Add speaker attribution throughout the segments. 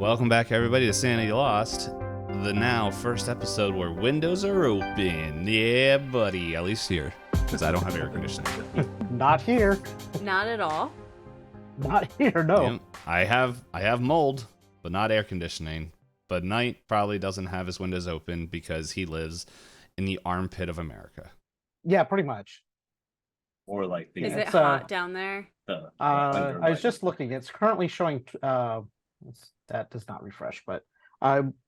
Speaker 1: Welcome back, everybody, to Sanity Lost, the now first episode where windows are open. Yeah, buddy. At least here, because I don't have air conditioning.
Speaker 2: Not here.
Speaker 3: Not at all.
Speaker 2: Not here, no.
Speaker 1: Yeah, I have mold, but not air conditioning. But Nite probably doesn't have his windows open because he lives in the armpit of America.
Speaker 2: Yeah, pretty much.
Speaker 4: Or like the
Speaker 3: Is it hot down there?
Speaker 2: I was just looking. It's currently showing. That does not refresh, but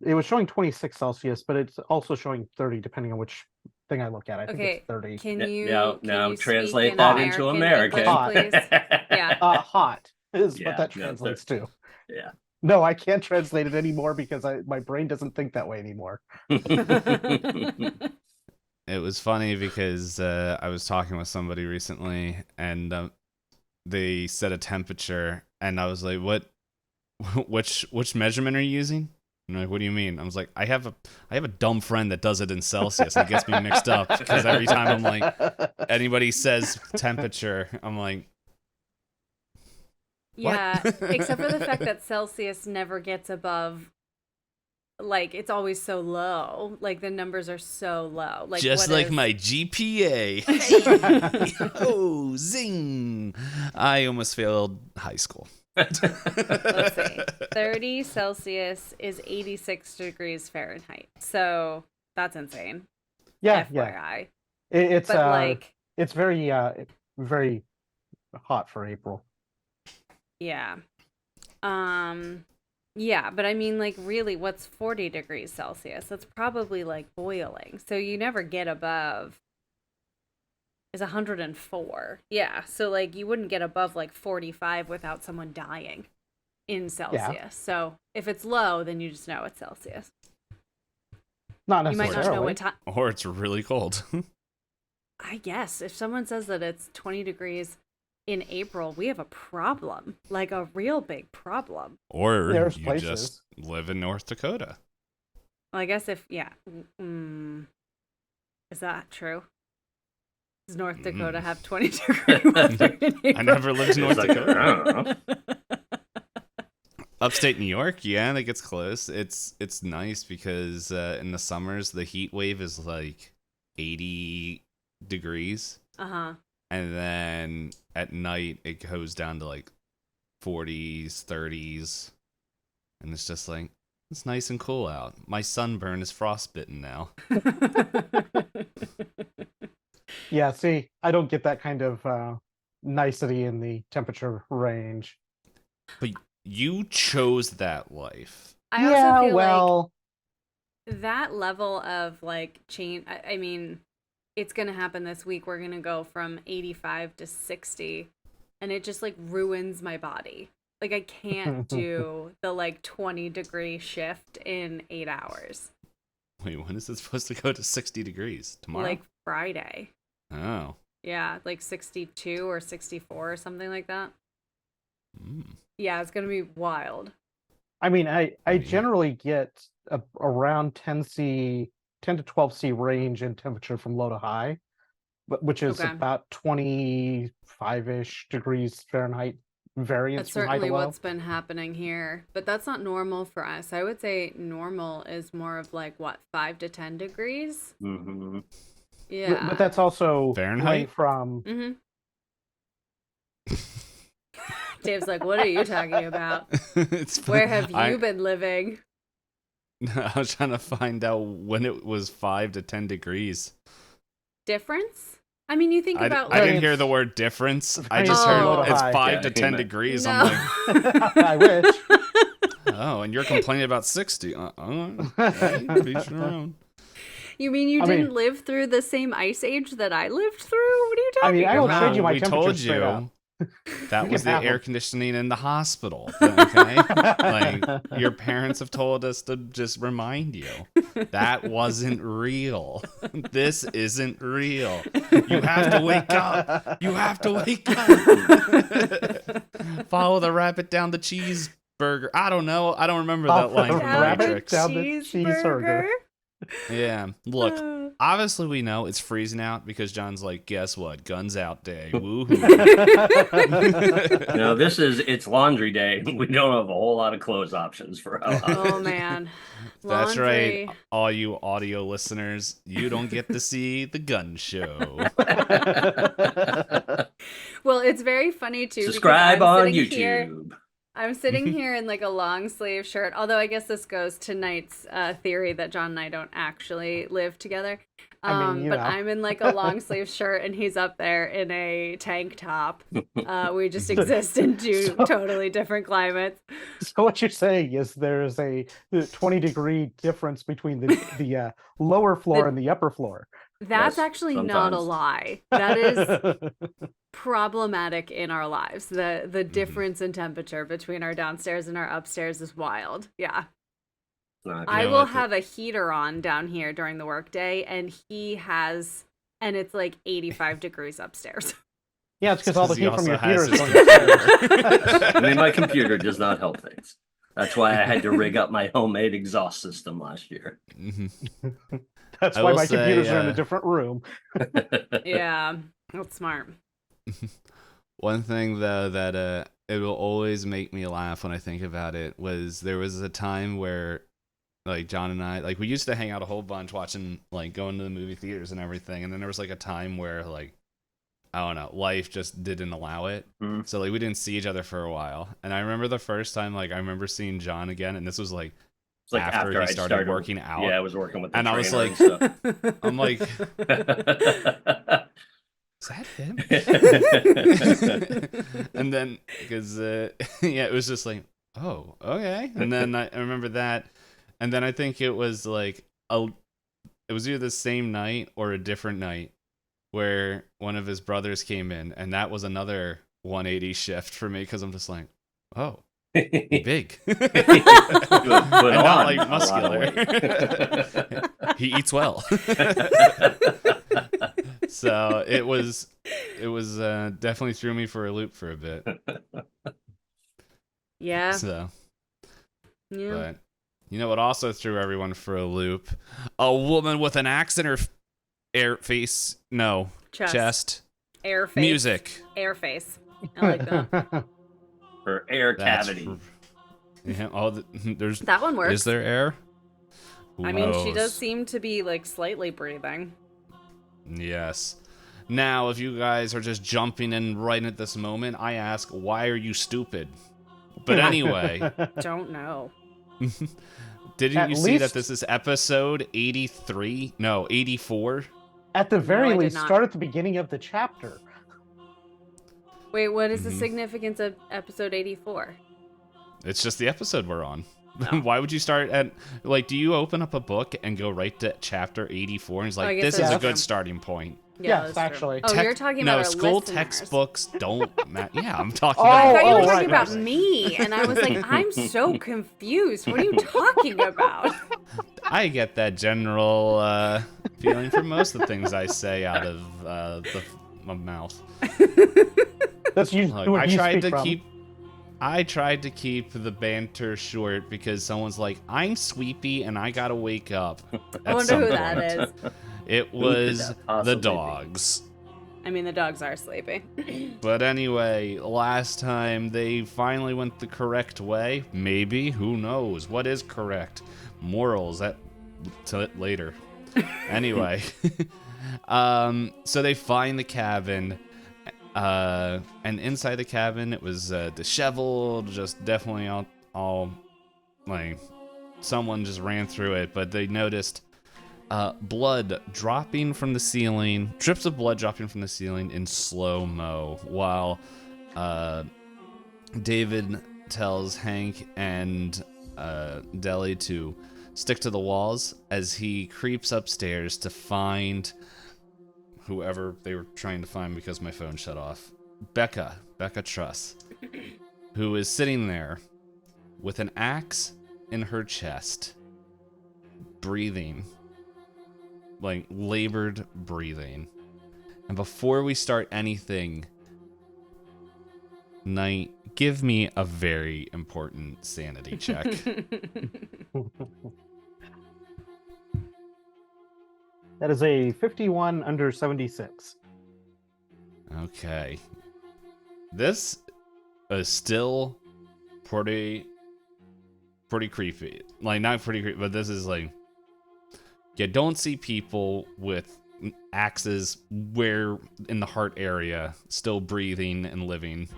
Speaker 2: it was showing 26 Celsius, but it's also showing 30, depending on which thing I look at. I think it's 30.
Speaker 3: Can you
Speaker 4: now
Speaker 3: you
Speaker 4: translate
Speaker 3: speak
Speaker 4: that
Speaker 3: in
Speaker 4: into
Speaker 3: American
Speaker 4: American?
Speaker 3: English, please? Yeah.
Speaker 2: Hot is
Speaker 4: Yeah,
Speaker 2: what that
Speaker 4: no,
Speaker 2: translates to.
Speaker 4: Yeah.
Speaker 2: No, I can't translate it anymore because my brain doesn't think that way anymore.
Speaker 1: It was funny because I was talking with somebody recently, and they said a temperature, and I was like, "What? Which measurement are you using?" And like, "What do you mean?" I was like, "I have a dumb friend that does it in Celsius, and it gets me mixed up because every time I'm like, anybody says temperature, I'm like."
Speaker 3: Yeah,
Speaker 1: What?
Speaker 3: except for the fact that Celsius never gets above, like, it's always so low. Like, the numbers are so low. Like,
Speaker 1: Just
Speaker 3: what
Speaker 1: like
Speaker 3: is-
Speaker 1: my GPA. Oh, zing! I almost failed high school.
Speaker 3: Let's see. 30 Celsius is 86 degrees Fahrenheit. So that's insane.
Speaker 2: Yeah,
Speaker 3: FYI.
Speaker 2: It's
Speaker 3: But
Speaker 2: it's very very hot for April.
Speaker 3: yeah. Yeah, but I mean, like, really, what's 40 degrees Celsius? That's probably like boiling. So you never get above is 104. Yeah. So like you wouldn't get above like 45 without someone dying in Celsius.
Speaker 2: Yeah.
Speaker 3: So if it's low, then you just know it's Celsius.
Speaker 2: Not
Speaker 3: You might
Speaker 2: necessarily.
Speaker 3: not know what time.
Speaker 1: Or it's really cold.
Speaker 3: I guess if someone says that it's 20 degrees in April, we have a problem, like a real big problem.
Speaker 1: Or
Speaker 2: There's
Speaker 1: you
Speaker 2: places.
Speaker 1: just live in North Dakota.
Speaker 3: Well, I guess if, yeah. Is that true? Does North Dakota have 20 degree weather in April?
Speaker 1: I never lived in North
Speaker 4: It's like,
Speaker 1: Dakota.
Speaker 4: I don't know.
Speaker 1: Upstate New York, yeah, that gets close. It's nice because in the summers the heat wave is like 80 degrees,
Speaker 3: Uh-huh.
Speaker 1: and then at night it goes down to like 40s, 30s, and it's just like it's nice and cool out. My sunburn is frostbitten now.
Speaker 2: Yeah, see, I don't get that kind of nicety in the temperature range.
Speaker 1: But you chose that life.
Speaker 3: I
Speaker 2: yeah,
Speaker 3: also feel
Speaker 2: well,
Speaker 3: like that level of like change, I mean, it's going to happen this week. We're going to go from 85 to 60, and it just like ruins my body. Like I can't do the like 20 degree shift in 8 hours.
Speaker 1: Wait, when is it supposed to go to 60 degrees? Tomorrow?
Speaker 3: Like Friday.
Speaker 1: Oh.
Speaker 3: Yeah, like 62 or 64 or something like that.
Speaker 1: Mm.
Speaker 3: Yeah, it's going to be wild.
Speaker 2: I mean, I generally get around 10 to 12 C range in temperature from low to high, which is
Speaker 3: Okay.
Speaker 2: about 25-ish degrees Fahrenheit variance
Speaker 3: That's
Speaker 2: from high to
Speaker 3: certainly
Speaker 2: low.
Speaker 3: what's been happening here, but that's not normal for us. I would say normal is more of like what, 5 to 10 degrees.
Speaker 4: Mhm.
Speaker 3: Yeah,
Speaker 2: But that's also
Speaker 1: Fahrenheit?
Speaker 2: from
Speaker 3: Mm-hmm. Dave's like, what are you talking about?
Speaker 1: It's fun.
Speaker 3: Where have you been living?
Speaker 1: I was trying to find out when it was 5 to 10 degrees.
Speaker 3: Difference? I mean, you think about
Speaker 1: I
Speaker 3: like
Speaker 1: didn't hear the word difference. I
Speaker 2: Variance
Speaker 1: just
Speaker 3: from
Speaker 1: heard
Speaker 3: low to
Speaker 1: it's
Speaker 2: high.
Speaker 1: 5
Speaker 4: Yeah,
Speaker 1: to 10
Speaker 4: amen.
Speaker 1: degrees.
Speaker 3: No.
Speaker 1: I'm like,
Speaker 2: I wish.
Speaker 1: oh, and you're complaining about 60. Each their own.
Speaker 3: You mean you
Speaker 2: I mean-
Speaker 3: didn't live through the same ice age that I lived through? What are you
Speaker 2: I
Speaker 3: talking
Speaker 2: mean, I don't
Speaker 3: about?
Speaker 2: trade you my
Speaker 1: we
Speaker 2: temperature
Speaker 1: told
Speaker 2: straight up.
Speaker 1: you that
Speaker 2: You
Speaker 1: was
Speaker 2: can
Speaker 1: the
Speaker 2: have
Speaker 1: air
Speaker 2: them.
Speaker 1: conditioning in the hospital. Okay? Like, your parents have told us to just remind you. That wasn't real. This isn't real. You have to wake up. You have to wake up. Follow the rabbit down the cheeseburger. I don't know. I don't remember that line from the
Speaker 2: Rabbit
Speaker 1: Matrix.
Speaker 2: down the cheeseburger.
Speaker 1: Yeah. Look, obviously we know it's freezing out because John's like, guess what? Guns out day. Woohoo.
Speaker 4: It's laundry day. We don't have a whole lot of clothes options for our
Speaker 3: Oh man.
Speaker 1: That's
Speaker 3: Laundry.
Speaker 1: right, all you audio listeners. You don't get to see the gun show.
Speaker 3: Well, it's very funny too.
Speaker 4: Subscribe
Speaker 3: because
Speaker 4: on YouTube.
Speaker 3: I'm sitting here in like a long sleeve shirt, although I guess this goes to Nite's theory that John and I don't actually live together. I'm in like a long sleeve shirt and he's up there in a tank top. We just exist in two totally different climates.
Speaker 2: So what you're saying is there's a 20-degree difference between the lower floor and the upper floor.
Speaker 3: That's
Speaker 4: Yes,
Speaker 3: actually not a
Speaker 4: sometimes.
Speaker 3: lie. That is problematic in our lives. The difference in temperature between our downstairs and our upstairs is wild. Yeah. I
Speaker 1: know
Speaker 3: will
Speaker 1: what,
Speaker 3: have a heater on down here during the workday, and and it's like 85 degrees upstairs.
Speaker 2: Yeah, it's because all the
Speaker 1: He
Speaker 2: heat from
Speaker 1: also
Speaker 2: your
Speaker 1: has
Speaker 2: heater is
Speaker 1: his-
Speaker 2: going upstairs.
Speaker 4: I mean, my computer does not help things. That's why I had to rig up my homemade exhaust system last year.
Speaker 2: That's
Speaker 1: I
Speaker 2: why
Speaker 1: will
Speaker 2: my
Speaker 1: say,
Speaker 2: computers are in a different room.
Speaker 3: Yeah, that's smart.
Speaker 1: One thing though that it will always make me laugh when I think about it was there was a time where like John and I, like, we used to hang out a whole bunch watching, like, going to the movie theaters and everything, and then there was like a time where, like, I don't know, life just didn't allow it. So like we didn't see each other for a while. And I remember the first time, like, I remember seeing John again, and this was like
Speaker 4: It's like
Speaker 1: after
Speaker 4: I
Speaker 1: he started working out.
Speaker 4: Yeah, I was working with the
Speaker 1: And I was
Speaker 4: trainer
Speaker 1: like-
Speaker 4: and stuff.
Speaker 1: I'm like, is that him? And then because yeah, it was just like, oh, okay. And then I remember that, and then I think it was like it was either the same night or a different night where one of his brothers came in, and that was another 180 shift for me because I'm just like, oh, big,
Speaker 4: Put
Speaker 1: and not
Speaker 4: on
Speaker 1: like
Speaker 4: a lot of
Speaker 1: muscular. He eats well. So it was definitely threw me for a loop for a bit.
Speaker 3: Yeah.
Speaker 1: So,
Speaker 3: Yeah.
Speaker 1: but you know what also threw everyone for a loop? A woman with an axe in her chest.
Speaker 3: Air face.
Speaker 1: Music.
Speaker 3: Air face. I like that.
Speaker 4: For air
Speaker 1: That's
Speaker 4: cavity.
Speaker 1: Yeah. Oh, there's.
Speaker 3: That one works.
Speaker 1: Is there air? Who
Speaker 3: I mean, she
Speaker 1: knows?
Speaker 3: does seem to be like slightly breathing.
Speaker 1: Yes. Now, if you guys are just jumping in right at this moment, I ask, why are you stupid? But anyway,
Speaker 3: Don't know.
Speaker 1: didn't
Speaker 2: At
Speaker 1: you see that
Speaker 2: least-
Speaker 1: this is episode 83? No, 84?
Speaker 2: At the very
Speaker 3: I did
Speaker 2: least,
Speaker 3: not.
Speaker 2: start at the beginning of the chapter.
Speaker 3: Wait, what is the
Speaker 1: Mhm.
Speaker 3: significance of episode 84?
Speaker 1: It's just the episode we're on.
Speaker 3: Oh.
Speaker 1: Why would you start at, like, do you open up a book and go right to chapter 84 and it's
Speaker 3: I
Speaker 1: like,
Speaker 3: guess
Speaker 1: this is
Speaker 2: that's
Speaker 1: a good
Speaker 3: true.
Speaker 1: starting point?
Speaker 3: Yeah,
Speaker 2: Yes,
Speaker 3: that's true.
Speaker 2: actually.
Speaker 3: Oh, you're talking about
Speaker 1: no,
Speaker 3: our
Speaker 1: school
Speaker 3: listeners.
Speaker 1: textbooks don't matter. Yeah, I'm talking
Speaker 2: Oh,
Speaker 3: I
Speaker 1: about.
Speaker 3: thought you were
Speaker 2: right,
Speaker 3: talking about
Speaker 2: right.
Speaker 3: me, and I was like, I'm so confused. What are you talking about?
Speaker 1: I get that general feeling from most of the things I say out of my mouth.
Speaker 2: That's usually
Speaker 1: Look,
Speaker 2: what
Speaker 1: I
Speaker 2: you
Speaker 1: tried
Speaker 2: speak
Speaker 1: to
Speaker 2: from.
Speaker 1: keep the banter short because someone's like, I'm sleepy and I gotta wake up.
Speaker 3: I
Speaker 1: at
Speaker 3: wonder
Speaker 1: some
Speaker 3: who that
Speaker 1: point.
Speaker 3: is.
Speaker 1: It
Speaker 4: could
Speaker 1: was
Speaker 4: that possibly
Speaker 1: the
Speaker 4: be?
Speaker 1: dogs.
Speaker 3: I mean, the dogs are sleepy.
Speaker 1: But anyway, last time they finally went the correct way. Maybe, who knows? What is correct? Morals, that later. Anyway, so they find the cabin, and inside the cabin it was disheveled, just definitely all like someone just ran through it. But they noticed blood dropping from the ceiling, drips of blood dropping from the ceiling in slow-mo, while David tells Hank and Deli to stick to the walls as he creeps upstairs to find whoever they were trying to find because my phone shut off. Becca Truss, who is sitting there with an axe in her chest, breathing. Like, labored breathing. And before we start anything, Nite, give me a very important sanity check.
Speaker 2: That is a 51 under 76.
Speaker 1: Okay. This is still pretty creepy. Like, not pretty creepy, but this is like, you don't see people with axes where in the heart area still breathing and living.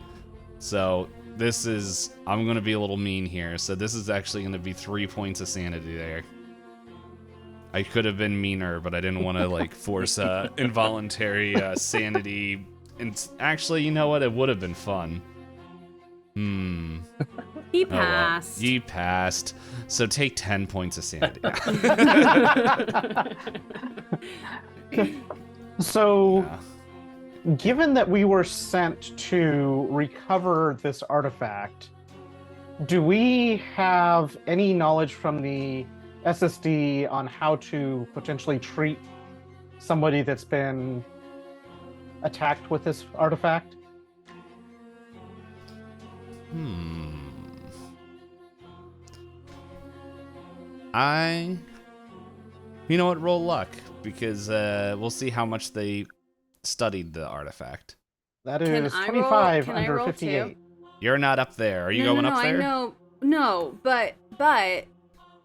Speaker 1: So this is, I'm going to be a little mean here. So this is actually going to be 3 points of sanity there. I could have been meaner, but I didn't want to like force involuntary sanity. And actually, you know what? It would have been fun.
Speaker 3: He
Speaker 1: Oh, well.
Speaker 3: passed.
Speaker 1: You passed. So take 10 points of sanity.
Speaker 2: So,
Speaker 1: Yeah.
Speaker 2: given that we were sent to recover this artifact, do we have any knowledge from the SSD on how to potentially treat somebody that's been attacked with this artifact?
Speaker 1: You know what? Roll luck, because we'll see how much they studied the artifact.
Speaker 2: That
Speaker 3: Can
Speaker 2: is
Speaker 3: I
Speaker 2: 25
Speaker 3: roll- can I
Speaker 2: under
Speaker 3: roll
Speaker 2: 58.
Speaker 3: too?
Speaker 1: You're not up there. Are you going up there?
Speaker 3: I know. No, but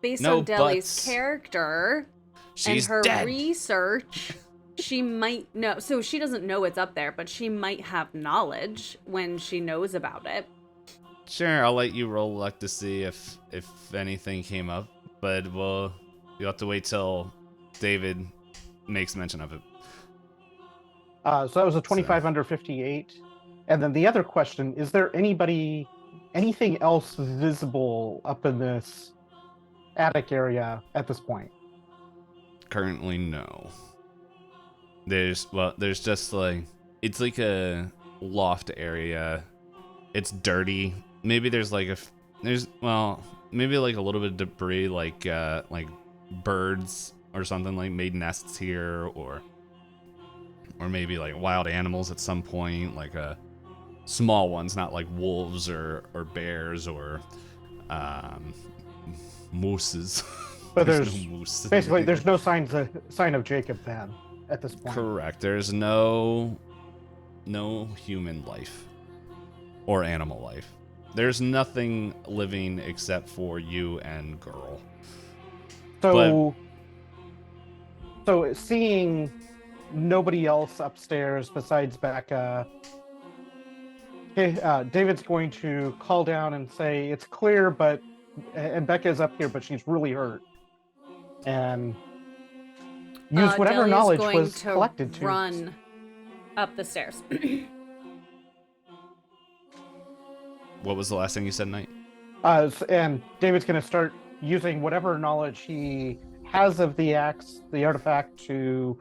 Speaker 3: based
Speaker 1: No
Speaker 3: on Deli's
Speaker 1: buts.
Speaker 3: character
Speaker 1: She's
Speaker 3: and her
Speaker 1: dead.
Speaker 3: research, she might know. So she doesn't know it's up there, but she might have knowledge when she knows about it.
Speaker 1: Sure, I'll let you roll luck to see if anything came up, but you'll have to wait till David makes mention of it.
Speaker 2: So that was a 25 under 58. And then the other question, is there anything else visible up in this attic area at this point?
Speaker 1: Currently, no. There's just like, it's like a loft area. It's dirty. Maybe there's like maybe like a little bit of debris, like birds or something, like made nests here, or maybe like wild animals at some point, like small ones, not like wolves or bears or mooses.
Speaker 2: But there's
Speaker 1: no moose.
Speaker 2: basically there's no sign of Jacob then at this point.
Speaker 1: Correct. There's no human life or animal life. There's nothing living except for you and girl.
Speaker 2: So seeing nobody else upstairs besides Becca, David's going to call down and say it's clear, and Becca's up here, but she's really hurt, and use whatever
Speaker 3: Delia's
Speaker 2: knowledge
Speaker 3: going
Speaker 2: was
Speaker 3: to
Speaker 2: collected to
Speaker 3: run up the stairs.
Speaker 1: What was the last thing you said, Nite?
Speaker 2: And David's going to start using whatever knowledge he has of the artifact, to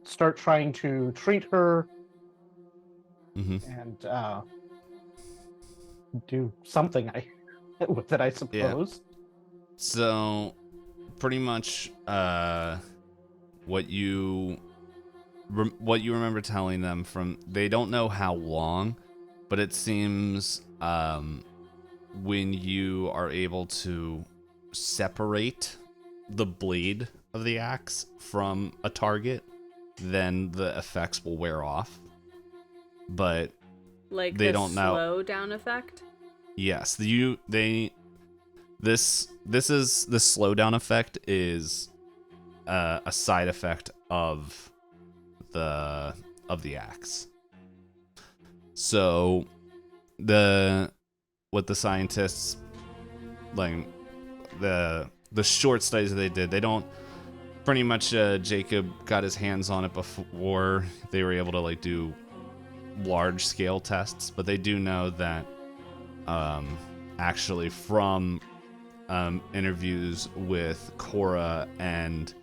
Speaker 2: start trying to treat her and do something with it, I suppose.
Speaker 1: Yeah. So, pretty much, what you remember telling them they don't know how long, but it seems when you are able to separate the blade of the axe from a target, then the effects will wear off. But
Speaker 3: Like
Speaker 1: they
Speaker 3: the
Speaker 1: don't know.
Speaker 3: slow down effect?
Speaker 1: Yes, this slowdown effect is a side effect of the axe. So what the scientists, like the short studies that they did, they don't pretty much Jacob got his hands on it before they were able to like do large scale tests, but they do know that actually from interviews with Cora and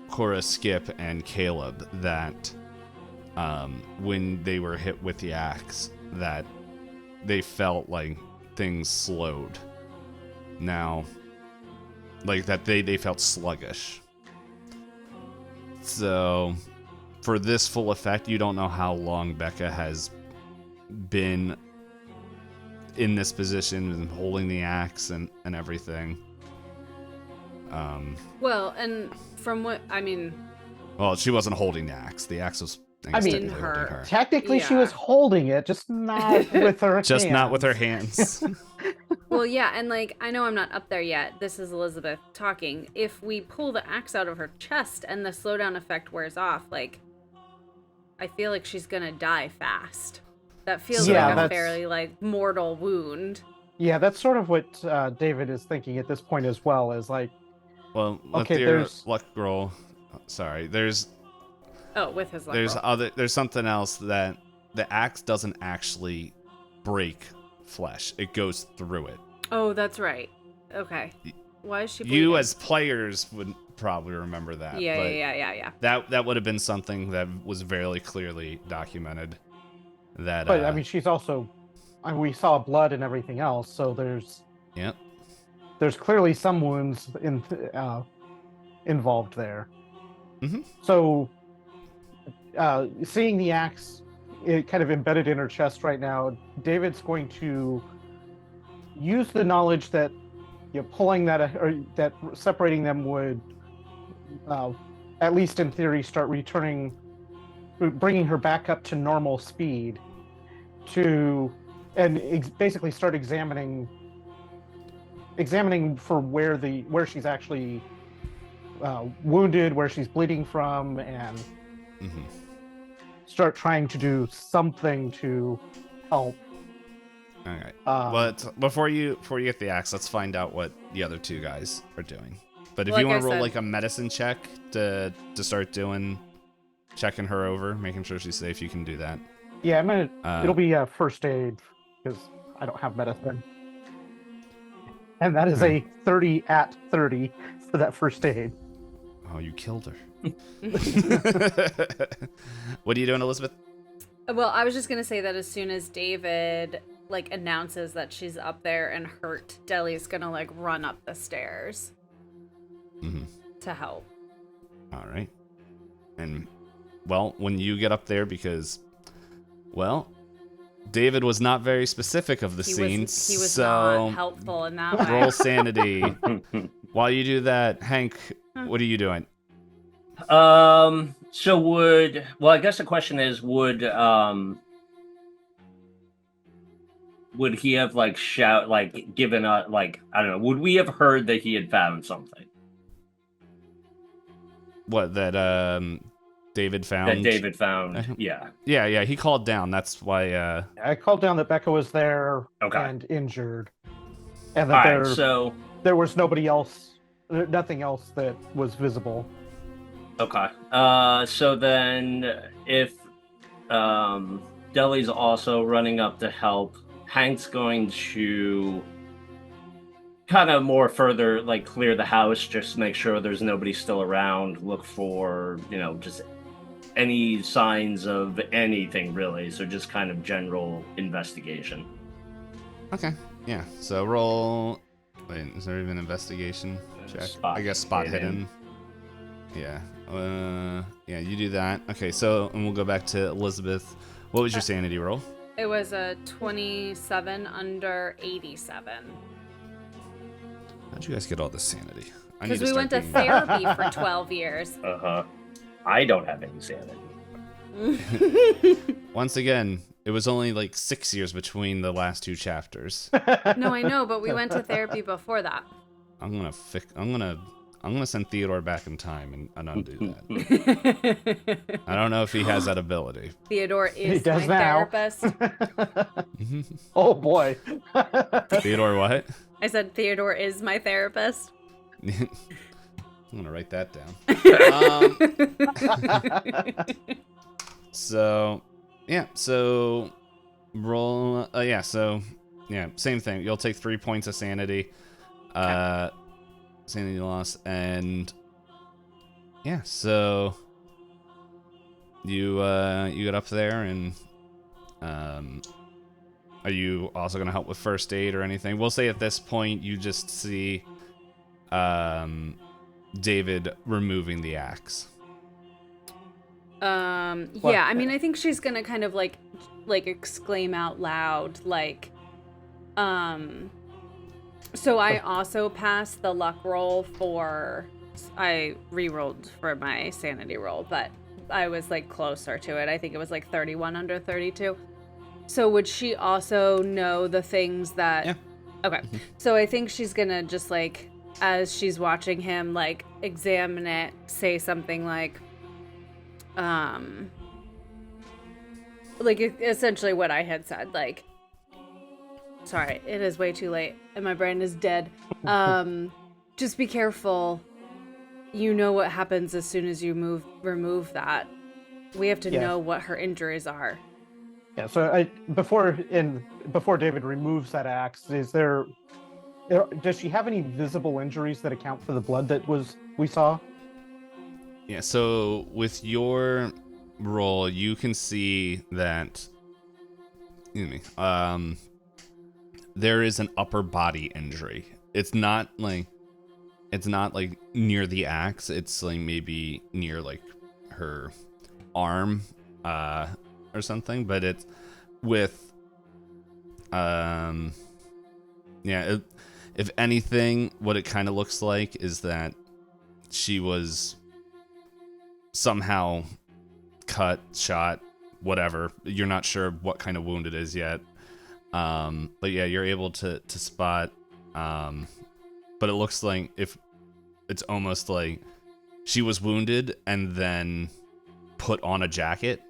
Speaker 1: Cora, Skip, and Caleb, that when they were hit with the axe, that they felt like things slowed. Now, like that they felt sluggish. So for this full effect, you don't know how long Becca has been in this position and holding the axe and everything.
Speaker 3: Well, and from what I mean,
Speaker 1: Well, she wasn't holding the axe. The axe was, I guess,
Speaker 2: mean,
Speaker 1: technically holding her.
Speaker 2: Technically, she
Speaker 3: Yeah.
Speaker 2: was holding it, just not with her hands.
Speaker 1: Just not with her hands.
Speaker 3: well, yeah, and like I know I'm not up there yet. This is Elizabeth talking. If we pull the axe out of her chest and the slowdown effect wears off, like I feel like she's gonna die fast. That feels like a fairly like mortal wound.
Speaker 2: Yeah, that's sort of what David is thinking at this point as well. Is like,
Speaker 1: well, with
Speaker 2: okay,
Speaker 1: your
Speaker 2: there's
Speaker 1: luck roll. Sorry, there's
Speaker 3: with his luck roll.
Speaker 1: There's something else that the axe doesn't actually break flesh. It goes through it.
Speaker 3: Oh, that's right. Okay. Why is she bleeding?
Speaker 1: You as players would probably remember that.
Speaker 3: Yeah.
Speaker 1: That would have been something that was very clearly documented. That.
Speaker 2: But I mean, she's also. We saw blood and everything else, so there's.
Speaker 1: Yep.
Speaker 2: There's clearly some wounds involved there.
Speaker 1: Mm-hmm.
Speaker 2: So, seeing the axe, it kind of embedded in her chest right now, David's going to use the knowledge that pulling that or that separating them would, at least in theory, start bringing her back up to normal speed, basically start examining for where she's actually wounded, where she's bleeding from, and start trying to do something to help.
Speaker 1: All right. But before you get the axe, let's find out what the other two guys are doing. But if you want to roll like a medicine check to start checking her over, making sure she's safe, you can do that.
Speaker 2: Yeah, I'm gonna. It'll be first aid because I don't have medicine, and that is a 30 at 30 for that first aid.
Speaker 1: Oh, you killed her. What are you doing, Elizabeth?
Speaker 3: Well, I was just gonna say that as soon as David announces that she's up there and hurt, Deli's gonna run up the stairs to help.
Speaker 1: All right. And well, when you get up there, because David was not very specific of the scenes.
Speaker 3: He was
Speaker 1: so
Speaker 3: not helpful in that way.
Speaker 1: Roll sanity. While you do that, Hank, what are you doing?
Speaker 4: So I guess the question is, would he have given a I don't know, would we have heard that he had found something?
Speaker 1: What, that David found?
Speaker 4: That David found, yeah.
Speaker 1: Yeah, he called down. That's why
Speaker 2: I called down that Becca was there and injured. And that there was nothing else that was visible.
Speaker 4: Okay. So then if Deli's also running up to help, Hank's going to kind of more further clear the house, just make sure there's nobody still around, look for, just any signs of anything really. So just kind of general investigation.
Speaker 1: Okay. Yeah. So roll. Wait, is there even investigation check? I guess spot hidden. Yeah. Yeah, you do that. Okay, and we'll go back to Elizabeth. What was your sanity roll?
Speaker 3: It was a 27 under 87.
Speaker 1: How'd you guys get all this sanity?
Speaker 3: Because we went to therapy for 12 years.
Speaker 4: I don't have any sanity.
Speaker 1: Once again, it was only 6 years between the last two chapters.
Speaker 3: No, I know, but we went to therapy before that.
Speaker 1: I'm gonna send Theodore back in time and undo that. I don't know if he has that ability.
Speaker 3: Theodore is my therapist.
Speaker 2: Oh boy.
Speaker 1: Theodore what?
Speaker 3: I said Theodore is my therapist.
Speaker 1: I'm gonna write that down. So roll. Same thing. You'll take 3 points of sanity. Sanity loss, and so you get up there, and are you also gonna help with first aid or anything? We'll say at this point you just see David removing the axe.
Speaker 3: Yeah, I mean, I think she's gonna kind of like exclaim out loud, So I also passed the luck roll I re-rolled for my sanity roll, but I was like closer to it. I think it was like 31 under 32. So would she also know the things that...
Speaker 1: Yeah.
Speaker 3: Okay. So I think she's gonna just like, as she's watching him like examine it, say something like essentially what I had said, like, sorry, it is way too late and my brain is dead. Just be careful. You know what happens as soon as you remove that. We have to know what her injuries are.
Speaker 2: Yeah, so before David removes that axe, does she have any visible injuries that account for the blood that we saw?
Speaker 1: Yeah, so with your roll, you can see that there is an upper body injury. It's not like near the axe. It's like maybe near like her arm or something, but it's with if anything, what it kind of looks like is that she was somehow cut, shot, whatever. You're not sure what kind of wound it is yet. But yeah, you're able to spot. But it looks like if it's almost like she was wounded and then put on a jacket.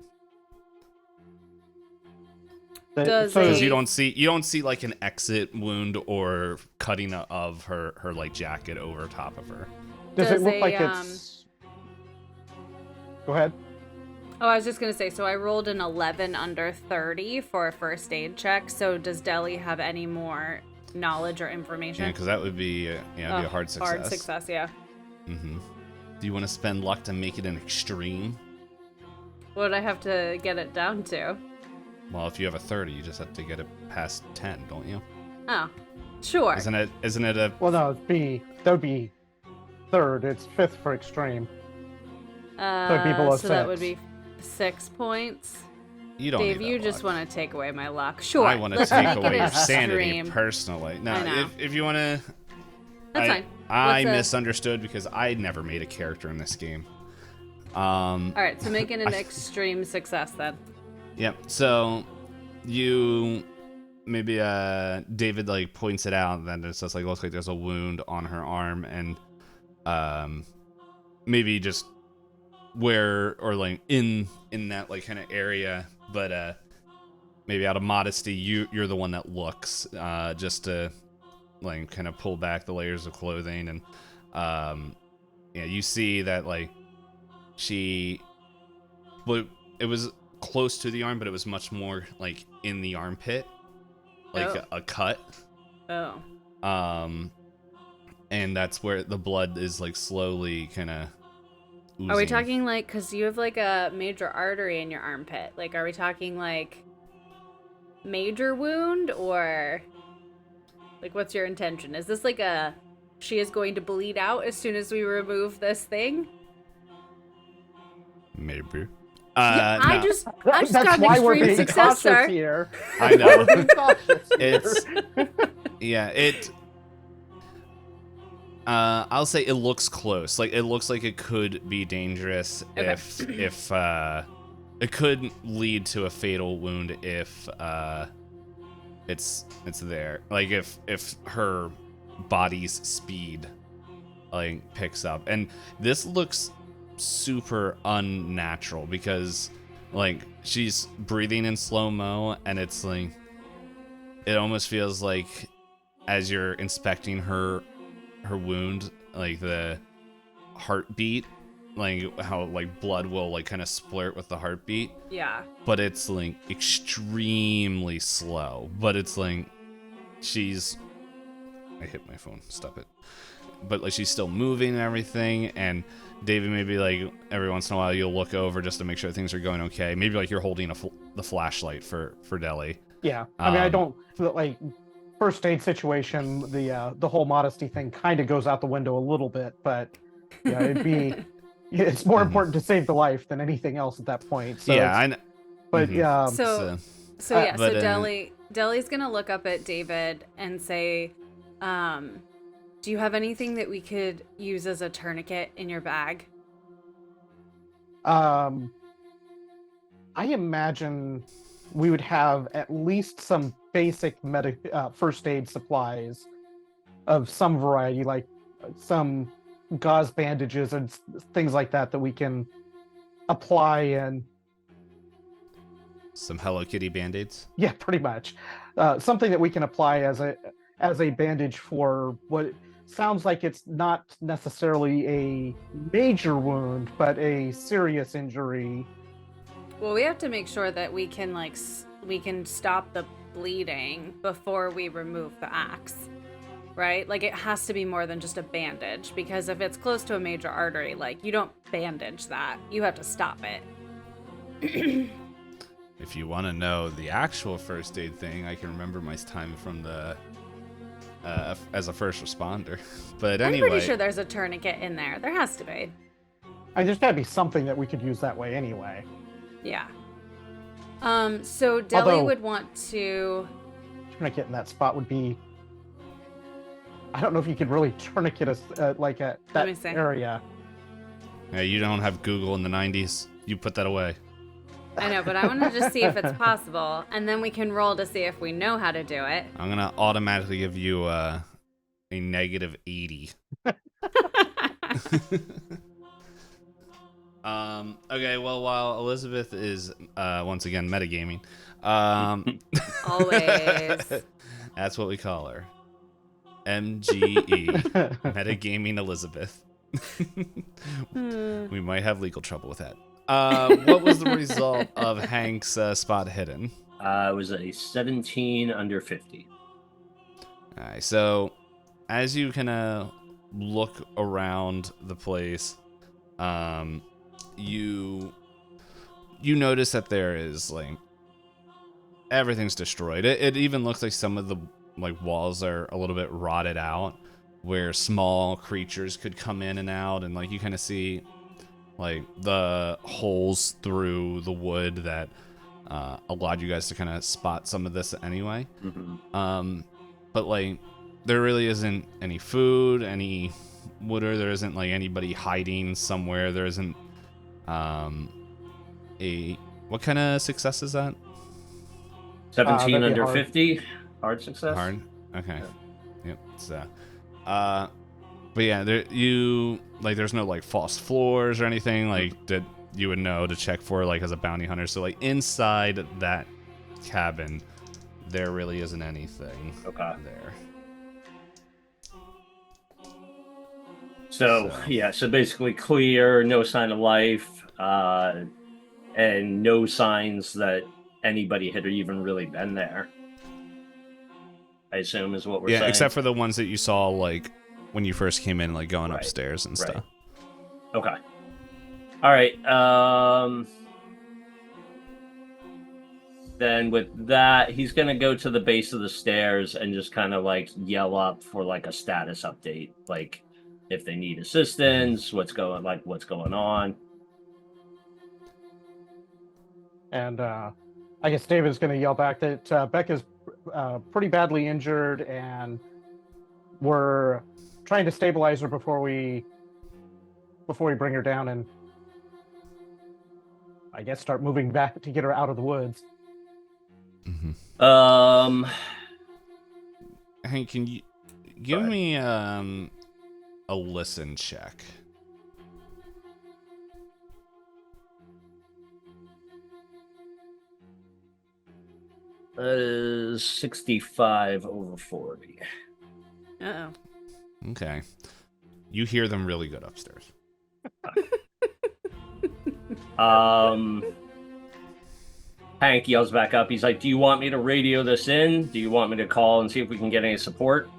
Speaker 1: Because you don't see like an exit wound or cutting of her like jacket over top of her.
Speaker 2: Does it look like it's... Go ahead.
Speaker 3: Oh, I was just gonna say, so I rolled an 11 under 30 for a first aid check. So does Deli have any more knowledge or information?
Speaker 1: Yeah, because that would be be a hard success.
Speaker 3: Hard success, yeah.
Speaker 1: Mm-hmm. Do you want to spend luck to make it an extreme?
Speaker 3: What would I have to get it down to?
Speaker 1: Well, if you have a 30, you just have to get it past 10, don't you?
Speaker 3: Oh, sure.
Speaker 1: Isn't it a...
Speaker 2: Well, no, that would be third. It's fifth for extreme. So it'd be below 6.
Speaker 3: That would be 6 points.
Speaker 1: You don't
Speaker 3: Dave,
Speaker 1: need that
Speaker 3: you
Speaker 1: luck.
Speaker 3: just want to take away my luck. Sure.
Speaker 1: I want to
Speaker 3: let's
Speaker 1: take
Speaker 3: make
Speaker 1: away
Speaker 3: it
Speaker 1: your
Speaker 3: extreme.
Speaker 1: sanity personally. No, if you want to...
Speaker 3: That's fine.
Speaker 1: I misunderstood because I never made a character in this game.
Speaker 3: All right, so make it an extreme success then.
Speaker 1: Yep. So you maybe David like points it out, and then it's just like looks like there's a wound on her arm, and maybe just where or like in that like kind of area, but maybe out of modesty, you're the one that looks just to like kind of pull back the layers of clothing, and you see that like it was close to the arm, but it was much more like in the armpit, like a cut.
Speaker 3: Oh.
Speaker 1: And that's where the blood is like slowly kind of oozing.
Speaker 3: Are we talking like, because you have like a major artery in your armpit, like are we talking like major wound, or like what's your intention? Is this like she is going to bleed out as soon as we remove this thing?
Speaker 1: Maybe.
Speaker 3: Yeah,
Speaker 1: no.
Speaker 3: I just got an extreme success, sir.
Speaker 2: Here.
Speaker 1: I know.
Speaker 2: It's
Speaker 1: I'll say it looks close. Like it looks like it could be dangerous if it could lead to a fatal wound if it's there. Like if her body's speed like picks up. And this looks super unnatural because like she's breathing in slow-mo, and it's like it almost feels like as you're inspecting her wound, like the heartbeat, like how like blood will like kind of splurt with the heartbeat.
Speaker 3: Yeah.
Speaker 1: But it's like extremely slow. But it's like I hit my phone. Stop it. But like she's still moving and everything, and David, maybe like every once in a while you'll look over just to make sure things are going okay. Maybe like you're holding the flashlight for Deli.
Speaker 2: Yeah, I mean I don't like first aid situation. The whole modesty thing kind of goes out the window a little bit, but yeah, it's more important to save the life than anything else at that point. So
Speaker 1: yeah, I know.
Speaker 2: But
Speaker 3: So Deli's gonna look up at David and say, Do you have anything that we could use as a tourniquet in your bag?
Speaker 2: I imagine we would have at least some basic first aid supplies of some variety, like some gauze bandages and things like that we can apply and
Speaker 1: Some Hello Kitty band-aids?
Speaker 2: yeah, pretty much something that we can apply as a bandage for what sounds like it's not necessarily a major wound but a serious injury.
Speaker 3: Well, we have to make sure that we can we can stop the bleeding before we remove the axe, right? Like, it has to be more than just a bandage, because if it's close to a major artery, like, you don't bandage that. You have to stop it.
Speaker 1: If you want to know the actual first aid thing, I can remember my time from the as a first responder. But anyway,
Speaker 3: I'm pretty sure there's a tourniquet in there. There has to be.
Speaker 2: There's got to be something that we could use that way anyway.
Speaker 3: Yeah. So Deli
Speaker 2: Although,
Speaker 3: would want to
Speaker 2: tourniquet in that spot would be. I don't know if you could really tourniquet us like at
Speaker 3: Let me
Speaker 2: that
Speaker 3: see.
Speaker 2: area.
Speaker 1: yeah, you don't have Google in the 90s. You put that away.
Speaker 3: I know, but I want to just see if it's possible, and then we can roll to see if we know how to do it.
Speaker 1: I'm gonna automatically give you a negative 80. Okay, well, while Elizabeth is once again metagaming,
Speaker 3: Always.
Speaker 1: that's what we call her. MGE, metagaming Elizabeth. We might have legal trouble with that. What was the result of Hank's spot hidden?
Speaker 4: It was a 17 under 50.
Speaker 1: All right, so as you kind of look around the place, you notice that there is like everything's destroyed. It even looks like some of the like walls are a little bit rotted out, where small creatures could come in and out, and like you kind of see like the holes through the wood that allowed you guys to kind of spot some of this anyway.
Speaker 4: Mm-hmm.
Speaker 1: But like there really isn't any food, any water. There isn't like anybody hiding somewhere. There isn't what kind of success is that?
Speaker 4: 17
Speaker 2: that'd be
Speaker 4: under
Speaker 2: hard.
Speaker 4: 50. Hard success.
Speaker 1: Hard. Okay.
Speaker 4: Yeah.
Speaker 1: Yep. So, but yeah, there's no like false floors or anything like that you would know to check for like as a bounty hunter. So like inside that cabin, there really isn't anything
Speaker 4: Okay.
Speaker 1: there.
Speaker 4: So yeah, so basically clear, no sign of life, and no signs that anybody had even really been there. I assume is what we're saying.
Speaker 1: Except for the ones that you saw like when you first came in, like going
Speaker 4: Right,
Speaker 1: upstairs and
Speaker 4: right.
Speaker 1: stuff.
Speaker 4: Okay. All right. Then with that, he's gonna go to the base of the stairs and just kind of like yell up for like a status update, like if they need assistance, what's going on.
Speaker 2: And I guess David's going to yell back that Becca's pretty badly injured, and we're trying to stabilize her before we bring her down, and I guess start moving back to get her out of the woods.
Speaker 1: Mm-hmm. Hank, can you give me a listen check?
Speaker 4: That is 65 over 40.
Speaker 3: Uh-oh.
Speaker 1: Okay. You hear them really good upstairs.
Speaker 4: Hank yells back up. He's like, do you want me to radio this in? Do you want me to call and see if we can get any support?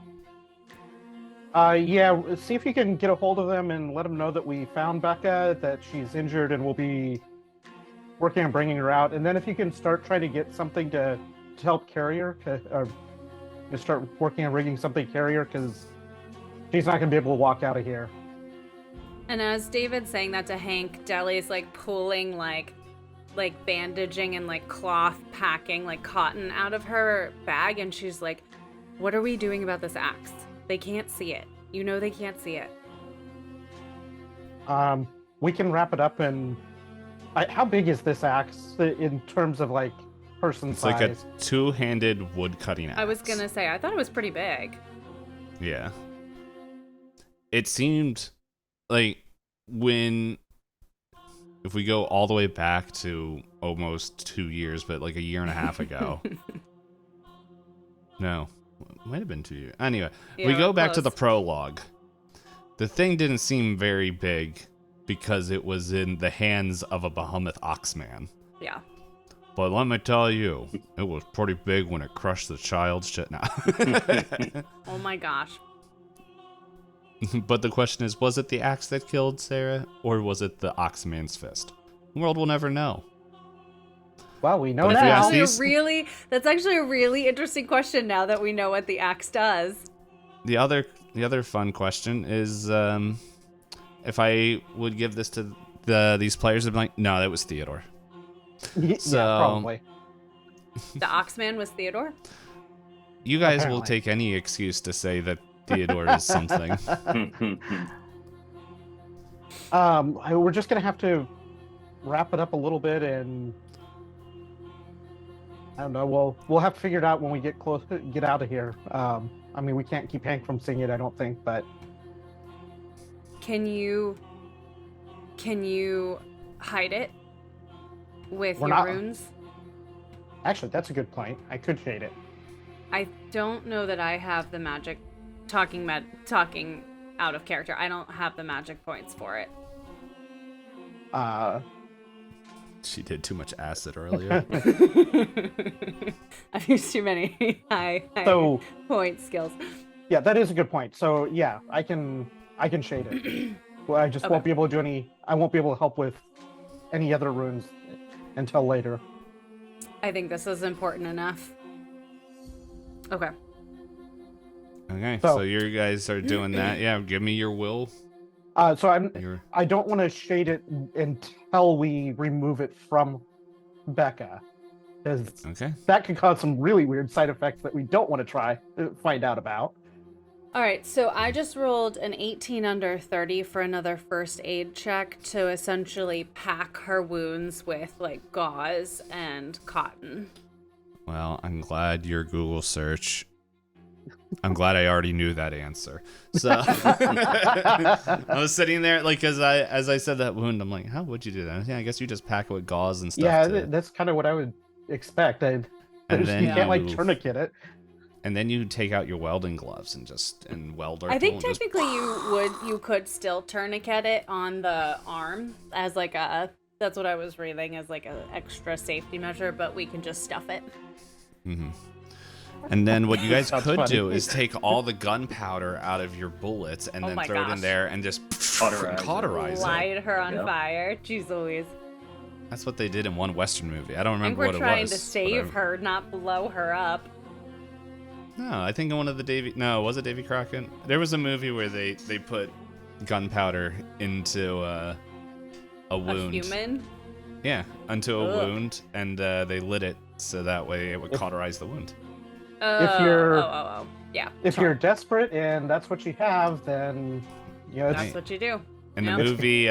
Speaker 2: Yeah, see if you can get a hold of them and let them know that we found Becca, that she's injured, and we'll be working on bringing her out. And then if you can start trying to get something to help carry her, or start working on rigging something to carry her, because she's not going to be able to walk out of here.
Speaker 3: And as David's saying that to Hank, Deli's like pulling like bandaging and like cloth packing, like cotton out of her bag, and she's like, what are we doing about this axe? They can't see it. You know they can't see it.
Speaker 2: We can wrap it up in. How big is this axe in terms of like person
Speaker 1: It's
Speaker 2: size?
Speaker 1: like a two-handed wood cutting axe.
Speaker 3: I was gonna say, I thought it was pretty big.
Speaker 1: Yeah. It seemed like if we go all the way back to almost 2 years, but like a year and a half ago. No, it might have been 2 years. Anyway,
Speaker 3: Yeah,
Speaker 1: we go
Speaker 3: we're
Speaker 1: back to the
Speaker 3: close.
Speaker 1: prologue. The thing didn't seem very big because it was in the hands of a behemoth oxman.
Speaker 3: Yeah.
Speaker 1: But let me tell you, it was pretty big when it crushed the child's shit now.
Speaker 3: Oh my gosh.
Speaker 1: But the question is, was it the axe that killed Sarah, or was it the oxman's fist? The world will never know.
Speaker 2: Well, we know
Speaker 1: But if you ask
Speaker 2: now.
Speaker 1: these-
Speaker 3: That's actually a really interesting question now that we know what the axe does.
Speaker 1: The other fun question is, if I would give this to these players, I'd be like, no, that was Theodore.
Speaker 2: Yeah,
Speaker 1: So-
Speaker 2: probably.
Speaker 3: The Oxman was Theodore?
Speaker 1: You guys will
Speaker 2: Apparently.
Speaker 1: take any excuse to say that Theodore is something.
Speaker 2: We're just gonna have to wrap it up a little bit, and I don't know. We'll have to figure it out when we get out of here. I mean, we can't keep Hank from seeing it, I don't think, but
Speaker 3: Can you hide it with
Speaker 2: We're
Speaker 3: your
Speaker 2: not-
Speaker 3: runes?
Speaker 2: actually, that's a good point. I could shade it.
Speaker 3: I don't know that I have the magic talking out of character. I don't have the magic points for it.
Speaker 1: She did too much acid earlier.
Speaker 3: I've used too many high
Speaker 2: So
Speaker 3: point skills.
Speaker 2: yeah, that is a good point. So yeah, I can shade it. Well, I just
Speaker 3: Okay.
Speaker 2: won't be able to do any. I won't be able to help with any other runes until later.
Speaker 3: I think this is important enough. Okay.
Speaker 1: Okay,
Speaker 2: So-
Speaker 1: so you guys are doing that. Yeah, give me your will.
Speaker 2: So
Speaker 1: Your
Speaker 2: I don't want to shade it until we remove it from Becca, because
Speaker 1: okay.
Speaker 2: that could cause some really weird side effects that we don't want to find out about.
Speaker 3: All right, so I just rolled an 18 under 30 for another first aid check to essentially pack her wounds with like gauze and cotton.
Speaker 1: Well, I'm glad your Google search. I'm glad I already knew that answer. So I was sitting there, like, as I said that wound, I'm like, how would you do that? Yeah, I guess you just pack it with gauze and stuff.
Speaker 2: Yeah,
Speaker 1: to-
Speaker 2: that's kind of what I would expect.
Speaker 1: And
Speaker 2: You
Speaker 1: then
Speaker 2: can't like
Speaker 1: you-
Speaker 2: tourniquet it.
Speaker 1: and then you take out your welding gloves and weld.
Speaker 3: I think technically you could still tourniquet it on the arm as like that's what I was reading as like an extra safety measure, but we can just stuff it.
Speaker 1: Mm-hmm. And then what you guys
Speaker 2: Sounds
Speaker 1: could
Speaker 2: funny.
Speaker 1: do is take all the gunpowder out of your bullets and
Speaker 3: Oh
Speaker 1: then
Speaker 3: my
Speaker 1: throw it in
Speaker 3: gosh.
Speaker 1: there and just
Speaker 4: Cauterize it.
Speaker 1: cauterize it.
Speaker 3: Light her on
Speaker 4: Yeah.
Speaker 3: fire. Jeez Louise.
Speaker 1: That's what they did in one Western movie. I don't
Speaker 3: I think
Speaker 1: remember
Speaker 3: we're
Speaker 1: what it
Speaker 3: trying
Speaker 1: was.
Speaker 3: to
Speaker 1: but
Speaker 3: save her, not blow her up.
Speaker 1: No, I think in one of the was it Davy Crockett? There was a movie where they put gunpowder into a wound.
Speaker 3: A human?
Speaker 1: Yeah, into a
Speaker 3: Ugh.
Speaker 1: wound, and they lit it so that way it would cauterize the wound.
Speaker 2: you're-
Speaker 3: Yeah.
Speaker 2: If
Speaker 3: sorry.
Speaker 2: you're desperate and that's what you have, then it's
Speaker 3: That's what you do.
Speaker 1: In the
Speaker 3: Yeah.
Speaker 1: movie,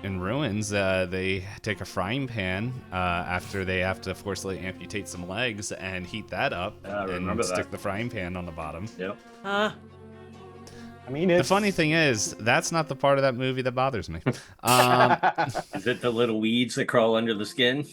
Speaker 1: in Ruins, they take a frying pan after they have to forcibly amputate some legs and heat that up
Speaker 4: I
Speaker 1: and
Speaker 4: remember that.
Speaker 1: stick the frying pan on the bottom.
Speaker 4: Yep.
Speaker 2: I mean,
Speaker 1: The
Speaker 2: it's
Speaker 1: funny thing is, that's not the part of that movie that bothers me.
Speaker 4: Is it the little weeds that crawl under the skin?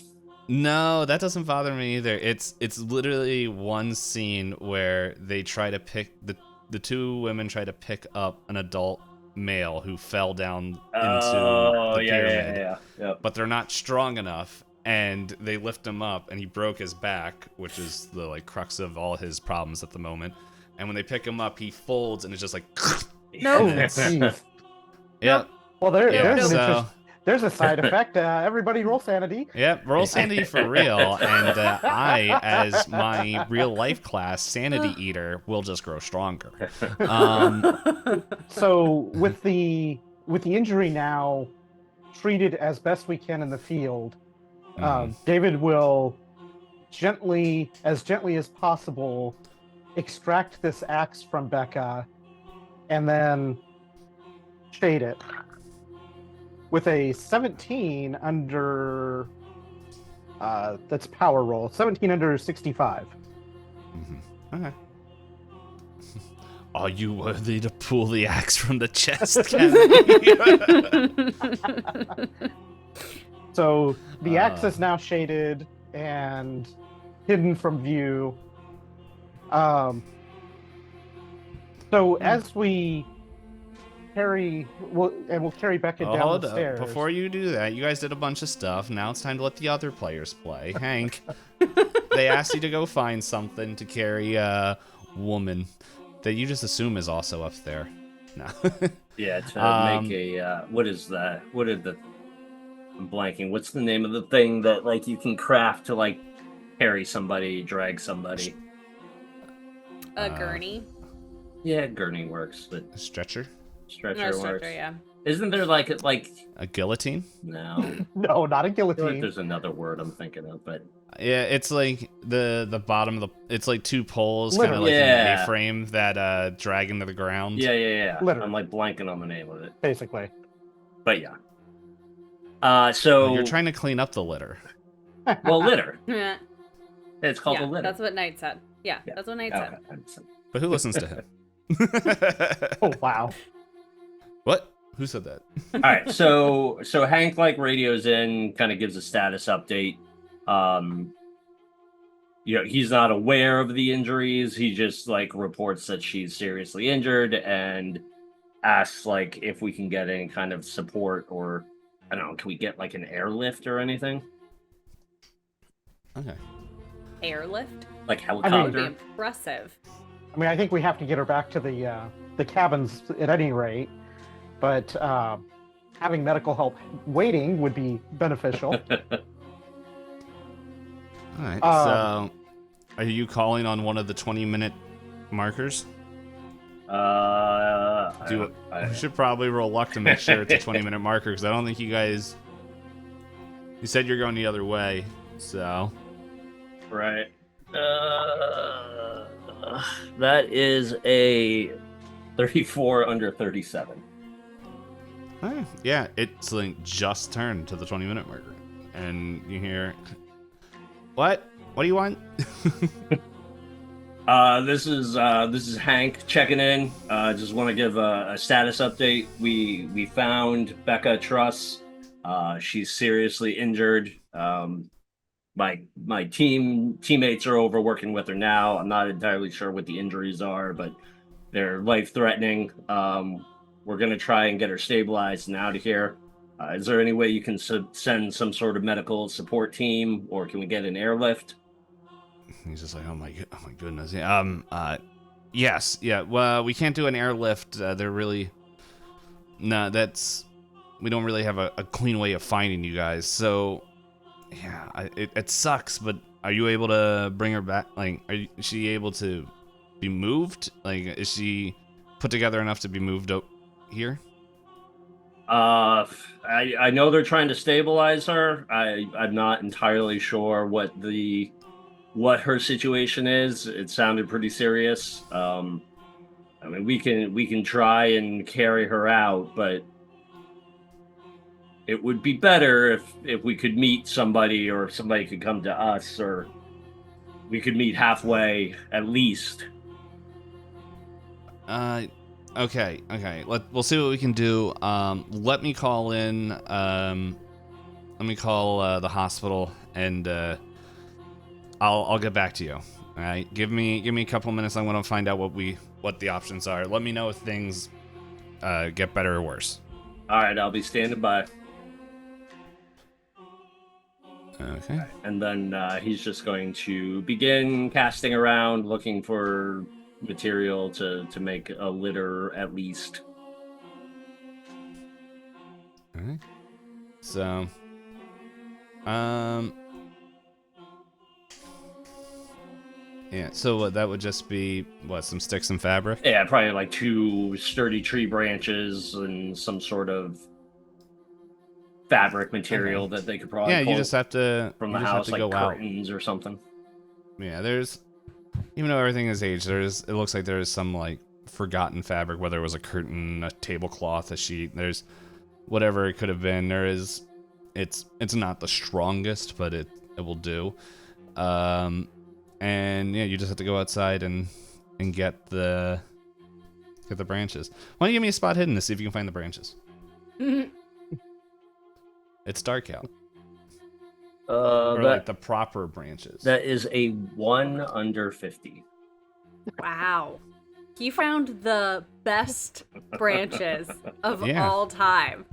Speaker 1: No, that doesn't bother me either. It's literally one scene where they try to pick the two women try to pick up an adult male who fell down into the pyramid.
Speaker 4: yeah. Yep.
Speaker 1: But they're not strong enough, and they lift him up, and he broke his back, which is the like crux of all his problems at the moment. And when they pick him up, he folds, and it's just like,
Speaker 3: No.
Speaker 2: oh,
Speaker 1: And then-
Speaker 2: jeez.
Speaker 1: yep,
Speaker 2: Well,
Speaker 1: yeah.
Speaker 2: there's there's a side
Speaker 1: So
Speaker 2: effect. Everybody roll sanity.
Speaker 1: yep, roll sanity for real, and I, as my real life class sanity eater, will just grow stronger.
Speaker 2: So with the injury now treated as best we can in the field,
Speaker 1: Mhm.
Speaker 2: David will gently as possible extract this axe from Becca and then shade it with a 17 under that's power roll, 17 under 65.
Speaker 1: Okay. Are you worthy to pull the axe from the chest, Kennedy?
Speaker 2: So the axe is now shaded and hidden from view. So as we we'll carry Becca down
Speaker 1: Hold
Speaker 2: the
Speaker 1: up.
Speaker 2: stairs.
Speaker 1: Before you do that, you guys did a bunch of stuff. Now it's time to let the other players play. Hank, they asked you to go find something to carry a woman that you just assume is also up there. No.
Speaker 4: Yeah, to make a what is that? What are the? I'm blanking. What's the name of the thing that like you can craft to like carry somebody, drag somebody?
Speaker 3: A gurney.
Speaker 4: Yeah, gurney works, but
Speaker 1: A stretcher?
Speaker 4: stretcher works.
Speaker 3: Yeah.
Speaker 4: Isn't there like
Speaker 1: A guillotine?
Speaker 4: no?
Speaker 2: No, not a
Speaker 4: I feel like
Speaker 2: guillotine.
Speaker 4: there's another word I'm thinking of, but
Speaker 1: Yeah, it's like the bottom of the. It's like two poles, kind of
Speaker 2: Literally.
Speaker 1: like in
Speaker 4: Yeah.
Speaker 1: an A-frame that drag into the ground.
Speaker 4: yeah.
Speaker 2: Literally.
Speaker 4: I'm like blanking on the name of it,
Speaker 2: Basically.
Speaker 4: but yeah. So
Speaker 1: You're trying to clean up the litter.
Speaker 4: well, litter.
Speaker 3: Yeah,
Speaker 4: It's called a litter.
Speaker 3: that's what Nite said. Yeah,
Speaker 4: Yeah.
Speaker 3: that's what Nite
Speaker 4: Okay.
Speaker 3: said.
Speaker 1: But who listens to him?
Speaker 2: Oh wow.
Speaker 1: What? Who said that?
Speaker 4: All right, so Hank like radios in, kind of gives a status update. He's not aware of the injuries. He just like reports that she's seriously injured and asks like if we can get any kind of support or I don't know, can we get like an airlift or anything?
Speaker 1: Okay.
Speaker 3: Airlift?
Speaker 4: Like
Speaker 3: That would be
Speaker 4: helicopter?
Speaker 3: impressive.
Speaker 2: I mean, I think we have to get her back to the cabins at any rate, but having medical help waiting would be beneficial.
Speaker 1: All right. So, are you calling on one of the 20-minute markers?
Speaker 4: I
Speaker 1: We should probably roll luck to make sure it's a 20-minute marker because I don't think you guys. You said you're going the other way, so.
Speaker 4: right. That is a 34 under 37.
Speaker 1: Yeah, it's like just turned to the 20-minute marker, and you hear, "What? What do you want?"
Speaker 4: This is Hank checking in. Just want to give a status update. We found Becca Truss. She's seriously injured. My teammates are over working with her now. I'm not entirely sure what the injuries are, but they're life threatening. We're gonna try and get her stabilized and out of here. Is there any way you can send some sort of medical support team, or can we get an airlift?
Speaker 1: He's just like, oh my goodness. Yeah. Yes. Yeah. Well, we can't do an airlift. They're really. No, we don't really have a clean way of finding you guys. So, yeah, it sucks. But are you able to bring her back? Like, is she able to be moved? Like, is she put together enough to be moved here?
Speaker 4: I know they're trying to stabilize her. I'm not entirely sure what her situation is. It sounded pretty serious. I mean, we can try and carry her out, but it would be better if we could meet somebody, or somebody could come to us, or we could meet halfway at least.
Speaker 1: Okay. We'll see what we can do. Let me call in. Let me call the hospital, and I'll get back to you. All right. Give me a couple minutes. I'm gonna find out what the options are. Let me know if things get better or worse.
Speaker 4: All right, I'll be standing by.
Speaker 1: Okay.
Speaker 4: And then he's just going to begin casting around, looking for material to make a litter at least.
Speaker 1: All right. So, yeah. So that would just be some sticks and fabric.
Speaker 4: Yeah, probably like 2 sturdy tree branches and some sort of fabric material that they could probably
Speaker 1: Yeah,
Speaker 4: pull
Speaker 1: you just have to
Speaker 4: from
Speaker 1: you
Speaker 4: the
Speaker 1: just
Speaker 4: house,
Speaker 1: have to
Speaker 4: like
Speaker 1: go out.
Speaker 4: curtains or something.
Speaker 1: Yeah, even though everything is aged, it looks like there is some like forgotten fabric, whether it was a curtain, a tablecloth, a sheet. There's whatever it could have been. It's not the strongest, but it will do. And yeah, you just have to go outside and get the branches. Why don't you give me a spot hidden to see if you can find the branches? It's dark out. Or like the proper branches.
Speaker 4: That is a 1 under 50.
Speaker 3: Wow. He found the best branches of all time.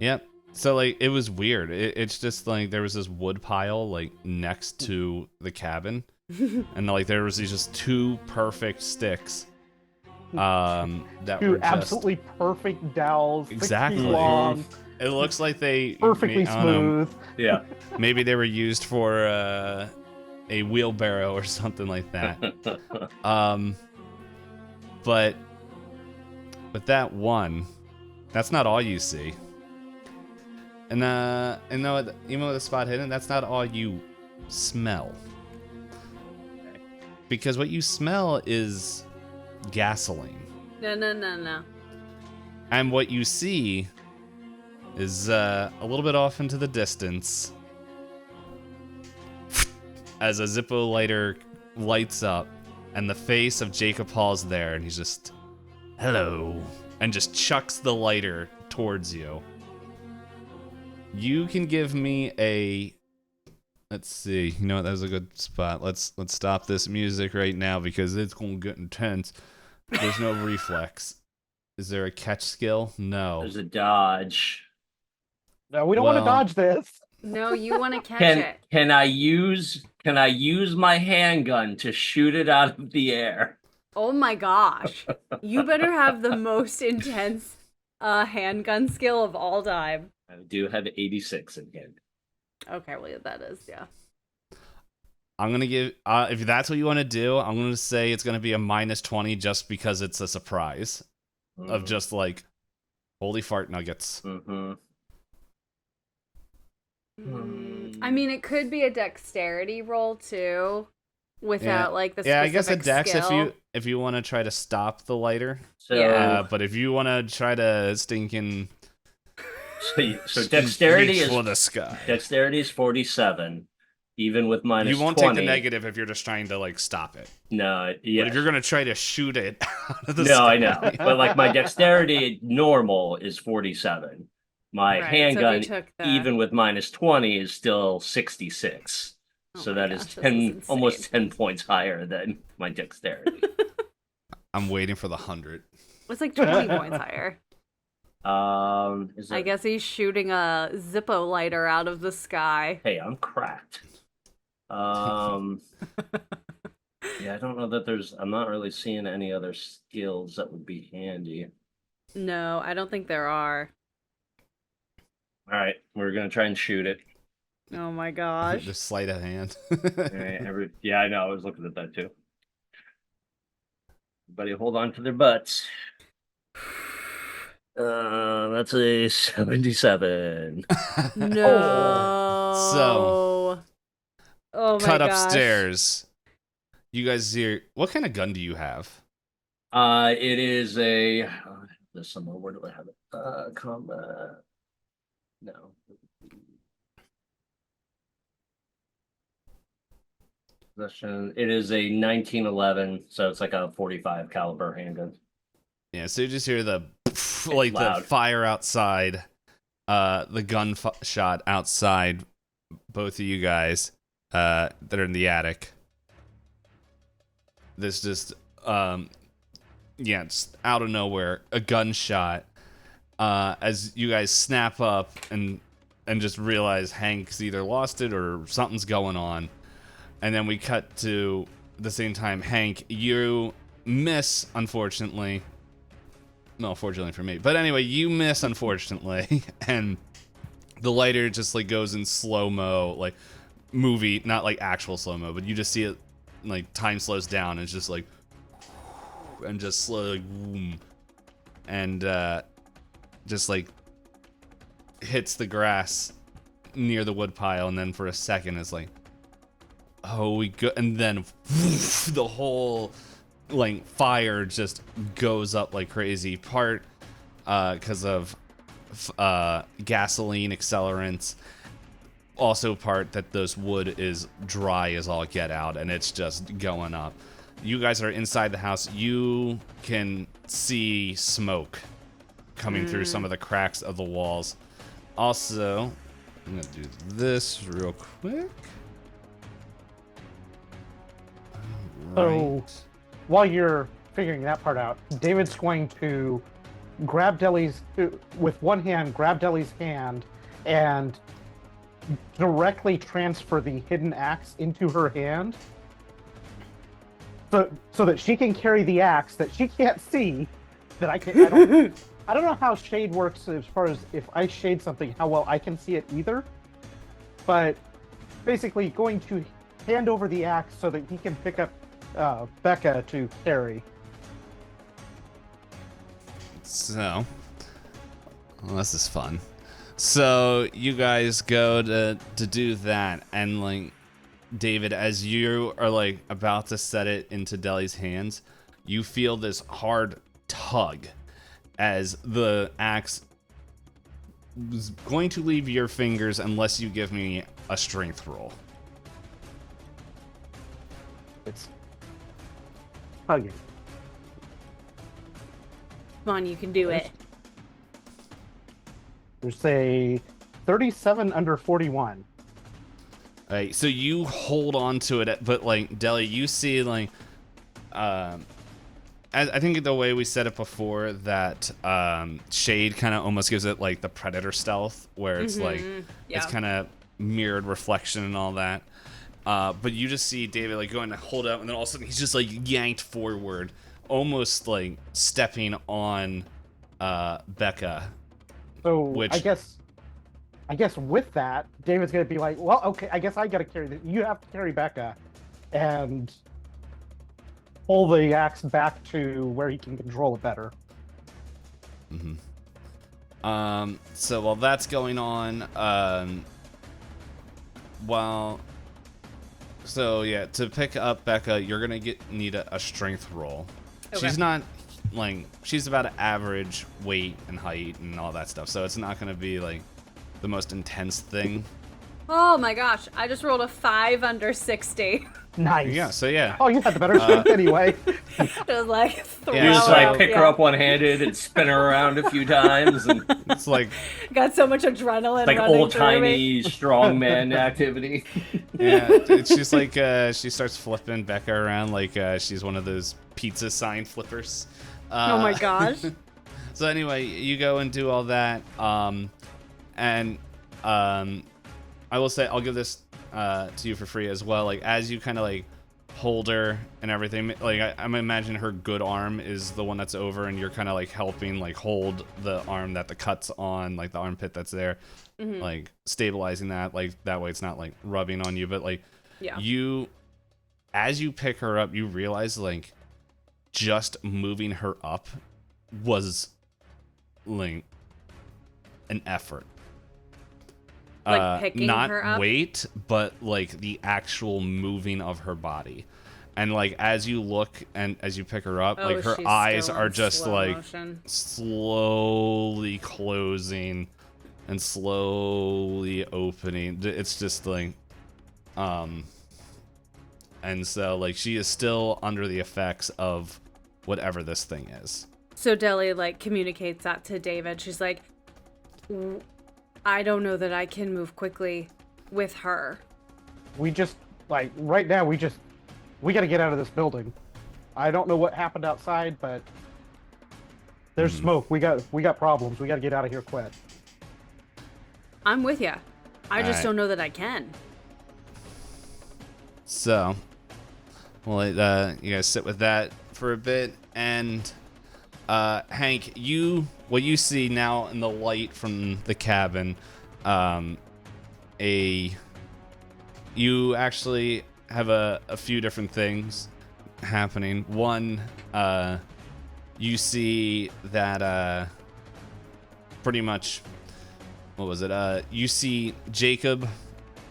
Speaker 1: Yep. So like it was weird. It's just like there was this wood pile like next to the cabin, and like there was these just 2 perfect sticks. That
Speaker 2: Two
Speaker 1: were just
Speaker 2: absolutely perfect dowels. 6 feet
Speaker 1: exactly
Speaker 2: long,
Speaker 1: It looks like they
Speaker 2: perfectly
Speaker 1: I don't know,
Speaker 2: smooth.
Speaker 4: Yeah.
Speaker 1: maybe they were used for a wheelbarrow or something like that. But that one, that's not all you see. And even with the spot hidden, that's not all you smell. Because what you smell is gasoline.
Speaker 3: No.
Speaker 1: And what you see is a little bit off into the distance as a Zippo lighter lights up and the face of Jacob Paul's there and he's just, hello, and just chucks the lighter towards you. You can give me a, let's see, you know what, that was a good spot. Let's stop this music right now because it's gonna get intense. There's no reflex. Is there a catch skill? No.
Speaker 4: There's a dodge.
Speaker 2: No, we don't want to dodge this.
Speaker 3: No, you want to catch it.
Speaker 4: Can I use my handgun to shoot it out of the air?
Speaker 3: Oh my gosh. You better have the most intense handgun skill of all time.
Speaker 4: I do have 86 in hand.
Speaker 3: Okay, well, that is, yeah.
Speaker 1: I'm going to give, if that's what you want to do, I'm going to say it's going to be a -20 just because it's a surprise of just like, holy fart nuggets.
Speaker 4: Mm-hmm.
Speaker 3: I mean, it could be a dexterity roll too, without like the
Speaker 1: I
Speaker 3: specific
Speaker 1: guess a dex
Speaker 3: skill.
Speaker 1: if you want to try to stop the lighter.
Speaker 4: So,
Speaker 3: Yeah.
Speaker 1: But if you want to try to stinking
Speaker 4: so dexterity
Speaker 1: reach
Speaker 4: is
Speaker 1: for the sky.
Speaker 4: Dexterity is 47, even with -20.
Speaker 1: You won't take the negative if you're just trying to like stop it.
Speaker 4: No, yeah.
Speaker 1: But if you're gonna try to shoot it out of the
Speaker 4: No,
Speaker 1: sky,
Speaker 4: I know. But like my dexterity normal is 47. My
Speaker 3: Right,
Speaker 4: handgun,
Speaker 3: so if you took
Speaker 4: even with -20, is still 66.
Speaker 3: Oh
Speaker 4: So
Speaker 3: my
Speaker 4: that
Speaker 3: gosh,
Speaker 4: is
Speaker 3: this
Speaker 4: 10,
Speaker 3: is
Speaker 4: almost
Speaker 3: insane.
Speaker 4: 10 points higher than my dexterity.
Speaker 1: I'm waiting for the 100.
Speaker 3: It's like 20 points higher. I guess he's shooting a Zippo lighter out of the sky.
Speaker 4: Hey, I'm cracked. Yeah, I don't know that I'm not really seeing any other skills that would be handy.
Speaker 3: No, I don't think there are.
Speaker 4: All right, we're gonna try and shoot it.
Speaker 3: Oh my gosh.
Speaker 1: Just sleight of hand.
Speaker 4: All right, yeah, I know. I was looking at that too. Everybody, hold on to their butts. That's a 77.
Speaker 3: No.
Speaker 1: So,
Speaker 3: oh my
Speaker 1: cut
Speaker 3: gosh.
Speaker 1: upstairs. You guys hear? What kind of gun do you have?
Speaker 4: It is a. There's somewhere. Where do I have it? Combat. No. It is a 1911, so it's like a 45 caliber handgun.
Speaker 1: Yeah, so you just hear the like
Speaker 4: loud.
Speaker 1: the fire outside, the gun shot outside. Both of you guys that are in the attic. This just it's out of nowhere, a gunshot. As you guys snap up and just realize Hank's either lost it or something's going on. And then we cut to the same time, Hank, you miss, unfortunately. No, fortunately for me. But anyway, you miss, unfortunately. And the lighter just like goes in slow-mo, like movie, not like actual slow-mo, but you just see it, like time slows down and it's just like, and just slow, like, boom. And just like hits the grass near the wood pile. And then for a second, it's like, oh, we go, and then the whole like fire just goes up like crazy. Part because of gasoline accelerants. Also part that this wood is dry as all get out, and it's just going up. You guys are inside the house. You can see smoke coming through some of the cracks of the walls. Also, I'm gonna do this real quick.
Speaker 2: So while you're figuring that part out, David's going to grab Deli's, with one hand, grab Deli's hand and directly transfer the hidden axe into her hand, so that she can carry the axe that she can't see. That I can. I don't know how shade works as far as if I shade something, how well I can see it either. But basically, going to hand over the axe so that he can pick up Becca to carry.
Speaker 1: So, well, this is fun. So you guys go to do that, and like David, as you are like about to set it into Deli's hands, you feel this hard tug as the axe is going to leave your fingers unless you give me a strength roll.
Speaker 2: It's tugging.
Speaker 3: Come on, you can do it.
Speaker 2: There's a 37 under 41.
Speaker 1: Right, so you hold on to it, but like Deli, you see like, I think the way we said it before, that shade kind of almost gives it like the predator stealth, where it's like it's kind of mirrored reflection and all that. But you just see David like going to hold up, and then all of a sudden he's just like yanked forward, almost like stepping on Becca.
Speaker 2: So I guess with that, David's gonna be like, well, okay, I guess I gotta carry this. You have to carry Becca, and pull the axe back to where he can control it better.
Speaker 1: So while that's going on, to pick up Becca, you're gonna need a strength roll. Okay. She's not like, she's about an average weight and height and all that stuff, so it's not gonna be like the most intense thing.
Speaker 3: Oh my gosh, I just rolled a 5 under 60.
Speaker 2: Nice.
Speaker 1: Yeah, so yeah.
Speaker 2: Oh, you had the better strength anyway.
Speaker 3: Just like throw
Speaker 4: You just like pick her
Speaker 3: yeah.
Speaker 4: up one-handed and spin her around a few times, and
Speaker 1: It's like
Speaker 3: got so much adrenaline.
Speaker 4: like
Speaker 3: running
Speaker 4: old-timey strongman activity.
Speaker 1: yeah, she's like she starts flipping Becca around like she's one of those pizza sign flippers.
Speaker 3: Oh my gosh.
Speaker 1: So anyway, you go and do all that, and I will say, I'll give this to you for free as well. Like, as you kind of like hold her and everything, like I'm imagining her good arm is the one that's over, and you're kind of like helping like hold the arm that the cut's on, like the armpit that's there, like stabilizing that, like that way it's not like rubbing on you. But like you, as you pick her up, you realize like just moving her up was like an effort.
Speaker 3: Like picking
Speaker 1: not
Speaker 3: her up?
Speaker 1: weight, but like the actual moving of her body. And like as you look and as you pick her up, like her eyes are just like slowly closing and slowly opening. It's just like and so like she is still under the effects of whatever this thing is.
Speaker 3: So Deli like communicates that to David. She's like, I don't know that I can move quickly with her.
Speaker 2: We just, like, right now, we got to get out of this building. I don't know what happened outside, but there's smoke. We got problems. We got to get out of here quick.
Speaker 3: I'm with you. I just
Speaker 1: right.
Speaker 3: don't know that I can.
Speaker 1: So, well, you guys sit with that for a bit, and Hank, what you see now in the light from the cabin, you actually have a few different things happening. One, you see that pretty much, what was it? You see Jacob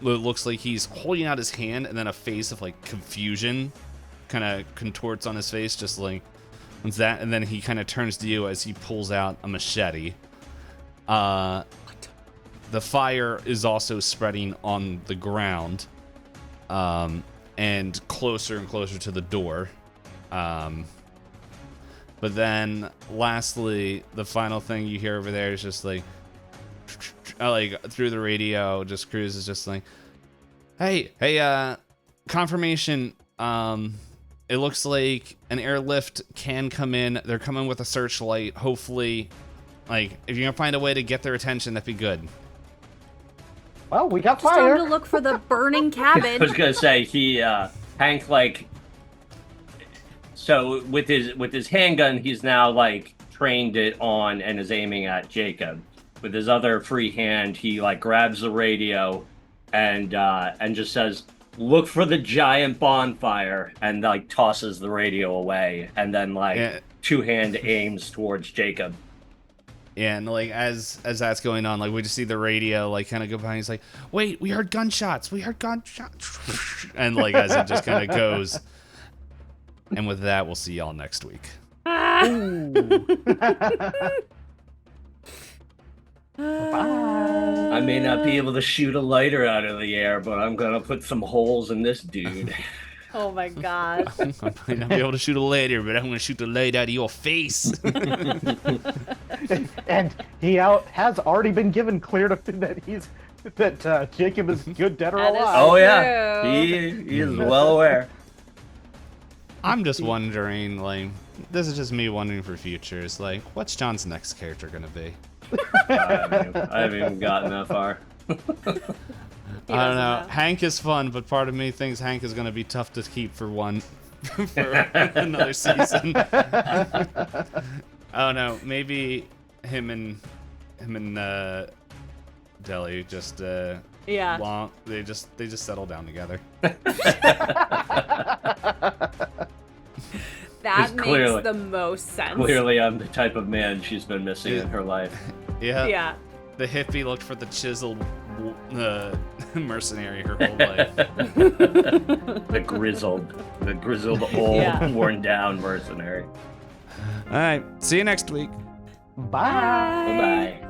Speaker 1: looks like he's holding out his hand, and then a face of like confusion kind of contorts on his face, just like what's that? And then he kind of turns to you as he pulls out a machete. The fire is also spreading on the ground, and closer to the door. But then, lastly, the final thing you hear over there is just like through the radio, just Cruz is just like, hey, confirmation. It looks like an airlift can come in. They're coming with a searchlight. Hopefully, like, if you can find a way to get their attention, that'd be good.
Speaker 2: Well, we got
Speaker 3: Just
Speaker 2: fire.
Speaker 3: time to look for the burning cabin.
Speaker 4: I was gonna say Hank like. So with his handgun, he's now like trained it on and is aiming at Jacob. With his other free hand, he like grabs the radio and just says, "Look for the giant bonfire," and like tosses the radio away, and then like two-hand aims towards Jacob.
Speaker 1: Yeah, and like as that's going on, like we just see the radio like kind of go by. And he's like, "Wait, we heard gunshots. And like as it just kind of goes. And with that, we'll see y'all next week.
Speaker 2: Bye.
Speaker 4: I may not be able to shoot a lighter out of the air, but I'm gonna put some holes in this dude.
Speaker 3: Oh my god.
Speaker 1: I might not be able to shoot a later, but I'm going to shoot the light out of your face.
Speaker 2: And he has already been given clear to that Jacob is good, dead, or
Speaker 3: That is
Speaker 2: alive.
Speaker 4: Oh yeah,
Speaker 3: true.
Speaker 4: he is well aware.
Speaker 1: I'm just wondering, like, this is just me wondering for futures, like, what's John's next character going to be?
Speaker 4: I haven't even gotten that far.
Speaker 3: He
Speaker 1: I don't
Speaker 3: doesn't
Speaker 1: know. Hank is fun, but part of me thinks Hank is going to be tough to keep for another season. I don't know. Maybe him and Deli just
Speaker 3: Yeah.
Speaker 1: they just settle down together.
Speaker 3: That makes
Speaker 4: clearly-
Speaker 3: the most sense.
Speaker 4: Clearly, I'm the type of man she's been missing in her life.
Speaker 1: Yeah.
Speaker 3: Yeah.
Speaker 1: The hippie looked for the chiseled mercenary her whole life.
Speaker 4: The grizzled old,
Speaker 3: Yeah.
Speaker 4: worn down mercenary.
Speaker 1: All right. See you next week.
Speaker 2: Bye.
Speaker 4: Bye bye.